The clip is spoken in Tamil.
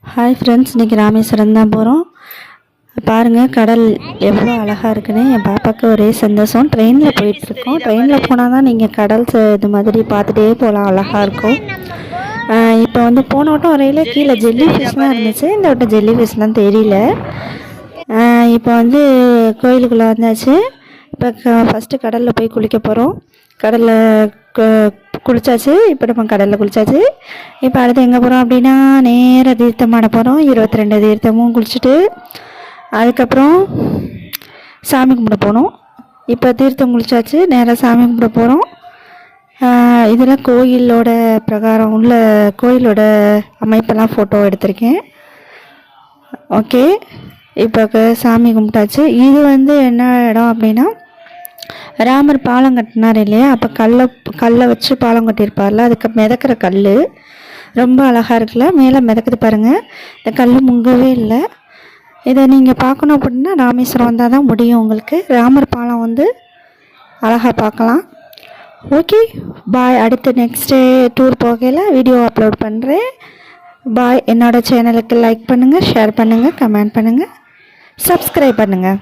ஹாய் ஃப்ரெண்ட்ஸ், இன்றைக்கி ராமேஸ்வரம் தான் போகிறோம். பாருங்கள் கடல் எவ்வளோ அழகாக இருக்குன்னு என் பாப்பாவுக்கு ஒரே சந்தோஷம். ட்ரெயினில் போயிட்டுருக்கோம். ட்ரெயினில் போனால் தான் நீங்கள் கடல் இது மாதிரி பார்த்துட்டே போகலாம், அழகாக இருக்கும். இப்போ வந்து போன வட்டம் வரையில் கீழே ஜெல்லி ஃபிஷ்லாம் இருந்துச்சு, இந்த வட்டம் ஜெல்லி ஃபிஷ்லாம் தெரியல. இப்போ வந்து கோயிலுக்குள்ளே வந்தாச்சு. இப்போ ஃபஸ்ட்டு கடலில் போய் குளிக்க போகிறோம். கடலில் குளிச்சாச்சு. இப்போ நம்ம கடலில் குளிச்சாச்சு. இப்போ அடுத்து எங்கே போகிறோம் அப்படின்னா நேராக தீர்த்தம் ஆட போகிறோம். 22 தீர்த்தமும் குளிச்சுட்டு அதுக்கப்புறம் சாமி கும்பிட போகணும். இப்போ தீர்த்தம் குளிச்சாச்சு, நேராக சாமி கும்பிட போகிறோம். இதெல்லாம் கோயிலோட பிரகாரம் உள்ள கோயிலோட அமைப்பெல்லாம் ஃபோட்டோ எடுத்திருக்கேன். ஓகே, இப்போ சாமி கும்பிட்டாச்சு. இது வந்து என்ன இடம் அப்படின்னா, ராமர் பாலம் கட்டினார் இல்லையா, அப்போ கல்லை வச்சு பாலம் கட்டியிருப்பார்ல, அதுக்கு மிதக்கிற கல் ரொம்ப அழகாக இருக்குல்ல. மேலே மிதக்குது பாருங்கள். இந்த கல் முங்கவே இல்லை. இதை நீங்கள் பார்க்கணும் அப்படின்னா ராமேஸ்வரம் வந்தால் தான் முடியும் உங்களுக்கு. ராமர் பாலம் வந்து அழகாக பார்க்கலாம். Okay bye. அடுத்து நெக்ஸ்ட்டு டூர் போகையில் வீடியோ அப்லோட் பண்ணுறேன். பாய். என்னோடய சேனலுக்கு லைக் பண்ணுங்கள், ஷேர் பண்ணுங்கள், கமெண்ட் பண்ணுங்கள், சப்ஸ்கிரைப் பண்ணுங்கள்.